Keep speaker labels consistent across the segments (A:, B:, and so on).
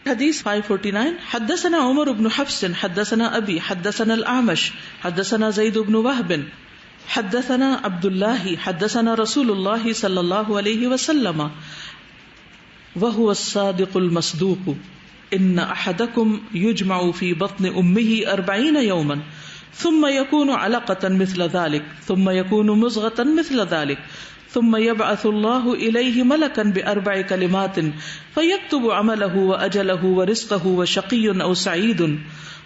A: حدیث 549. حدثنا عمر بن حفص حدثنا ابی حدثنا الاعمش حدثنا زید بن وهب حدثنا عبد الله حدثنا رسول الله صلی اللہ علیہ وسلم وهو الصادق المصدوق ان احدكم يجمع في بطن امه 40 يوما ثم يكون علقة مثل ذلك ثم يكون مضغة مثل ذلك ثم يبعث الله إليه ملكا ب4 كلمات فيكتب عمله وأجله ورزقه وشقي أو سعيد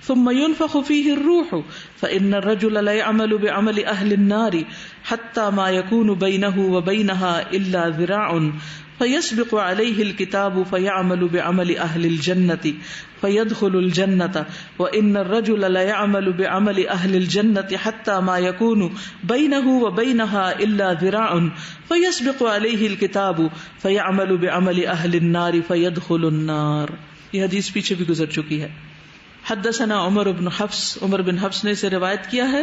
A: ثم ينفخ فيه الروح فإن الرجل لا يعمل بعمل أهل النار حتى ما يكون بينه وبينها إلا ذراع فيسبق عليه الكتاب فيعمل بعمل أهل الجنة فيدخل الجنة وإن الرجل لا يعمل بعمل أهل الجنة حتى ما يكون بينه وبينها إلا ذراع فيسبق عليه الكتاب فيعمل بعمل أهل النار فيدخل النار. یہ حدیث پیچھے بھی گزر چکی ہے. حدثنا عمر بن حفص، عمر بن حفص نے اسے روایت کیا ہے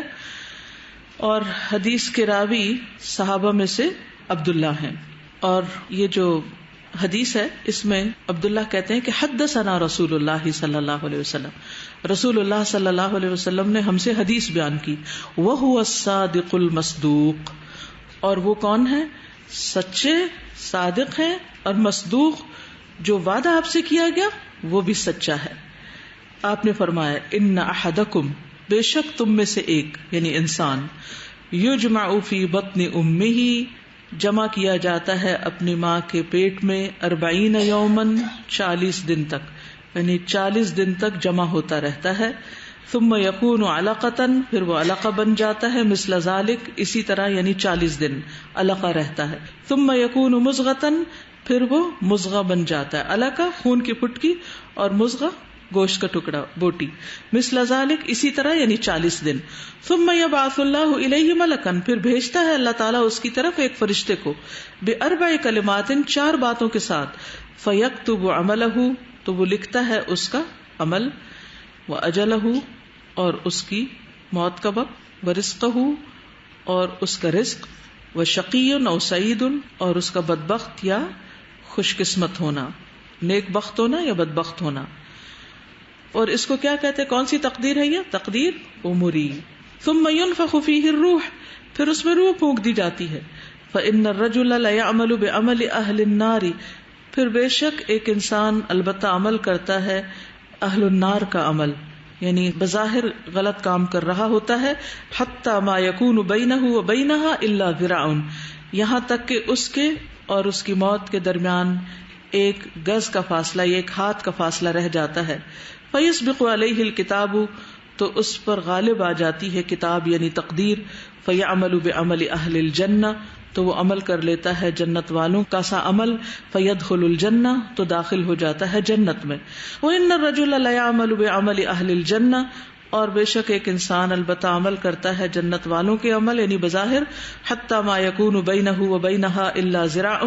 A: اور حدیث کے راوی صحابہ میں سے عبداللہ ہیں. اور یہ جو حدیث ہے اس میں عبداللہ کہتے ہیں کہ حدثنا رسول اللہ صلی اللہ علیہ وسلم، رسول اللہ صلی اللہ علیہ وسلم نے ہم سے حدیث بیان کی. وَهُوَ الصادق المصدوق، اور وہ کون ہے؟ سچے، صادق ہیں اور مصدوق، جو وعدہ آپ سے کیا گیا وہ بھی سچا ہے. آپ نے فرمایا ان احدکم، بے شک تم میں سے ایک یعنی انسان، یجمع فی بطن امہ، جمع کیا جاتا ہے اپنی ماں کے پیٹ میں 40 یومن، 40 دن تک، یعنی 40 دن تک جمع ہوتا رہتا ہے. ثم یکون علقۃ، پھر وہ علقہ بن جاتا ہے، مثل ذالک، اسی طرح یعنی 40 دن علقہ رہتا ہے. ثم یکون مضغۃ، پھر وہ مضغہ بن جاتا ہے. علقہ خون کی پھٹکی اور مضغہ گوشت کا ٹکڑا، بوٹی، مثل ذالک، اسی طرح یعنی 40 دن. ثم یبعث اللہ الیہ ملکا، پھر بھیجتا ہے اللہ تعالیٰ اس کی طرف ایک فرشتے کو، ب4 کلمات، 4 باتوں کے ساتھ. فیکتب عملہ، تو وہ لکھتا ہے اس کا عمل، واجلہ، اور اس کی موت کا وقت، ورزقہ، اور اس کا رزق، وشقی او سعید، اور اس کا بدبخت یا خوش قسمت ہونا، نیک بخت ہونا یا بدبخت ہونا. اور اس کو کیا کہتے ہیں؟ کون سی تقدیر ہے یہ؟ تقدیر عمری. ثم ينفخ فيه الروح، پھر اس میں روح پھونک دی جاتی ہے. فإن الرجل لا يعمل بعمل أهل النار، پھر بے شک ایک انسان البتہ عمل کرتا ہے اہل النار کا عمل، یعنی بظاہر غلط کام کر رہا ہوتا ہے. حتی ما يكون بينه وبينها إلا ذراع، یہاں تک کہ اس کے اور اس کی موت کے درمیان ایک گز کا فاصلہ، ایک ہاتھ کا فاصلہ رہ جاتا ہے. فیسبق علیہ الکتاب، تو اس پر غالب آ جاتی ہے کتاب یعنی تقدیر. فیعمل بعمل اہل الجنہ، تو وہ عمل کر لیتا ہے جنت والوں کا سا عمل. فیدخل الجنہ، تو داخل ہو جاتا ہے جنت میں. وان الرجل لا يعمل بعمل اہل الجنہ، اور بے شک ایک انسان البتہ عمل کرتا ہے جنت والوں کے عمل یعنی بظاہر. حتی ما یکون بینہ وبینہا الا ذراع،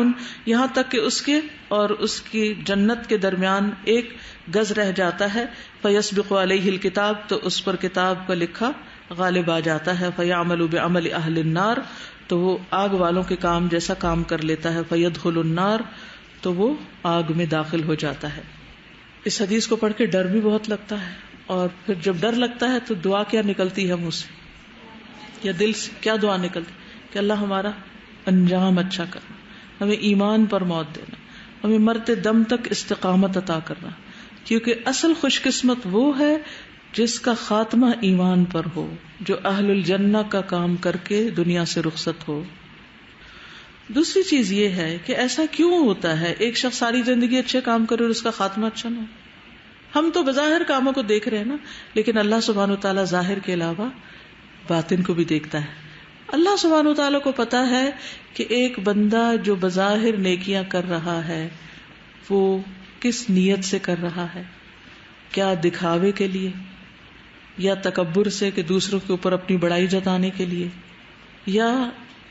A: یہاں تک کہ اس کے اور اس کی جنت کے درمیان ایک گز رہ جاتا ہے. فیسبق علیہ الکتاب، تو اس پر کتاب کا لکھا غالب آ جاتا ہے. فیعمل بعمل اہل النار، تو وہ آگ والوں کے کام جیسا کام کر لیتا ہے. فیدخل النار، تو وہ آگ میں داخل ہو جاتا ہے. اس حدیث کو پڑھ کے ڈر بھی بہت لگتا ہے، اور پھر جب ڈر لگتا ہے تو دعا کیا نکلتی ہے منہ سے یا دل سے؟ کیا دعا نکلتی کہ اللہ ہمارا انجام اچھا کرنا، ہمیں ایمان پر موت دینا، ہمیں مرتے دم تک استقامت عطا کرنا. کیونکہ اصل خوش قسمت وہ ہے جس کا خاتمہ ایمان پر ہو، جو اہل الجنہ کا کام کر کے دنیا سے رخصت ہو. دوسری چیز یہ ہے کہ ایسا کیوں ہوتا ہے ایک شخص ساری زندگی اچھے کام کرے اور اس کا خاتمہ اچھا نہ ہو؟ ہم تو بظاہر کاموں کو دیکھ رہے ہیں نا، لیکن اللہ سبحانہ وتعالیٰ ظاہر کے علاوہ باطن کو بھی دیکھتا ہے. اللہ سبحانہ وتعالیٰ کو پتا ہے کہ ایک بندہ جو بظاہر نیکیاں کر رہا ہے وہ کس نیت سے کر رہا ہے، کیا دکھاوے کے لیے یا تکبر سے کہ دوسروں کے اوپر اپنی بڑائی جتانے کے لیے، یا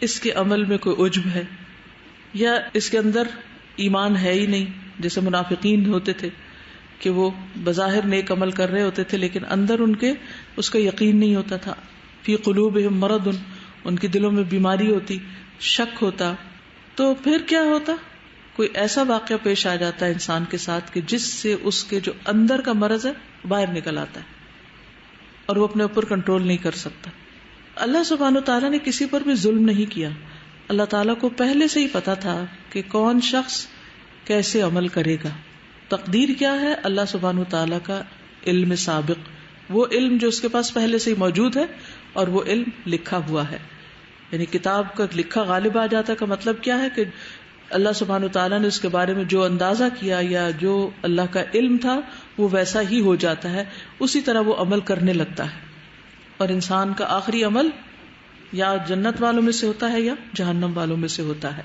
A: اس کے عمل میں کوئی عجب ہے، یا اس کے اندر ایمان ہے ہی نہیں. جیسے منافقین ہوتے تھے کہ وہ بظاہر نیک عمل کر رہے ہوتے تھے لیکن اندر ان کے اس کا یقین نہیں ہوتا تھا. فی قلوبہم مرض، ان کے دلوں میں بیماری ہوتی، شک ہوتا. تو پھر کیا ہوتا؟ کوئی ایسا واقعہ پیش آ جاتا ہے انسان کے ساتھ کہ جس سے اس کے جو اندر کا مرض ہے باہر نکل آتا ہے اور وہ اپنے اوپر کنٹرول نہیں کر سکتا. اللہ سبحانہ وتعالیٰ نے کسی پر بھی ظلم نہیں کیا. اللہ تعالیٰ کو پہلے سے ہی پتا تھا کہ کون شخص کیسے عمل کرے گا. تقدیر کیا ہے؟ اللہ سبحانہ وتعالیٰ کا علم سابق، وہ علم جو اس کے پاس پہلے سے ہی موجود ہے، اور وہ علم لکھا ہوا ہے. یعنی کتاب کا لکھا غالب آ جاتا کا مطلب کیا ہے کہ اللہ سبحانہ وتعالیٰ نے اس کے بارے میں جو اندازہ کیا یا جو اللہ کا علم تھا وہ ویسا ہی ہو جاتا ہے، اسی طرح وہ عمل کرنے لگتا ہے. اور انسان کا آخری عمل یا جنت والوں میں سے ہوتا ہے یا جہنم والوں میں سے ہوتا ہے.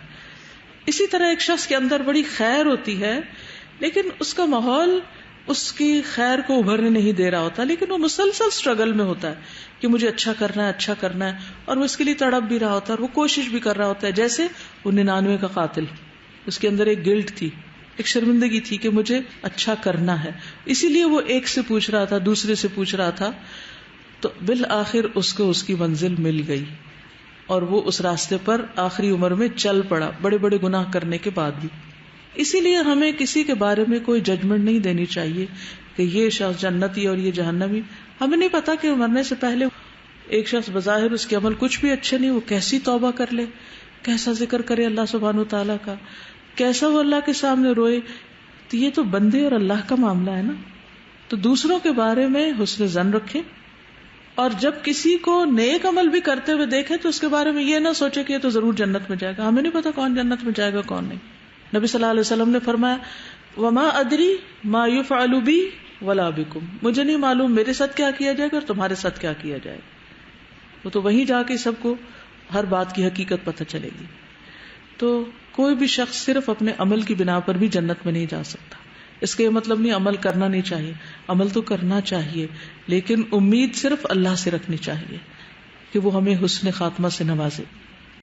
A: اسی طرح ایک شخص کے اندر بڑی خیر ہوتی ہے لیکن اس کا ماحول اس کی خیر کو ابھرنے نہیں دے رہا ہوتا، لیکن وہ مسلسل اسٹرگل میں ہوتا ہے کہ مجھے اچھا کرنا ہے اچھا کرنا ہے، اور وہ اس کے لیے تڑپ بھی رہا ہوتا ہے اور وہ کوشش بھی کر رہا ہوتا ہے. جیسے وہ 99 کا قاتل، اس کے اندر ایک گلٹ تھی، ایک شرمندگی تھی کہ مجھے اچھا کرنا ہے، اسی لیے وہ ایک سے پوچھ رہا تھا، دوسرے سے پوچھ رہا تھا، تو بالآخر اس کو اس کی منزل مل گئی اور وہ اس راستے پر آخری عمر میں چل پڑا، بڑے بڑے گناہ کرنے کے بعد بھی. اسی لیے ہمیں کسی کے بارے میں کوئی ججمنٹ نہیں دینی چاہیے کہ یہ شخص جنتی اور یہ جہنمی. ہمیں نہیں پتا کہ مرنے سے پہلے ایک شخص بظاہر اس کے عمل کچھ بھی اچھے نہیں، وہ کیسی توبہ کر لے، کیسا ذکر کرے اللہ سبحانہ وتعالیٰ کا، کیسا وہ اللہ کے سامنے روئے. تو یہ تو بندے اور اللہ کا معاملہ ہے نا. تو دوسروں کے بارے میں حسن ظن رکھیں، اور جب کسی کو نیک عمل بھی کرتے ہوئے دیکھیں تو اس کے بارے میں یہ نہ سوچے کہ یہ تو ضرور جنت میں جائے گا. ہمیں نہیں پتا کون جنت میں جائے گا کون نہیں. نبی صلی اللہ علیہ وسلم نے فرمایا وما ادری ما يفعل بی ولا بکم، مجھے نہیں معلوم میرے ساتھ کیا کیا جائے گا اور تمہارے ساتھ کیا کیا جائے گا. وہ تو وہیں جا کے سب کو ہر بات کی حقیقت پتہ چلے گی. تو کوئی بھی شخص صرف اپنے عمل کی بنا پر بھی جنت میں نہیں جا سکتا. اس کا یہ مطلب نہیں عمل کرنا نہیں چاہیے، عمل تو کرنا چاہیے، لیکن امید صرف اللہ سے رکھنی چاہیے کہ وہ ہمیں حسن خاتمہ سے نوازے.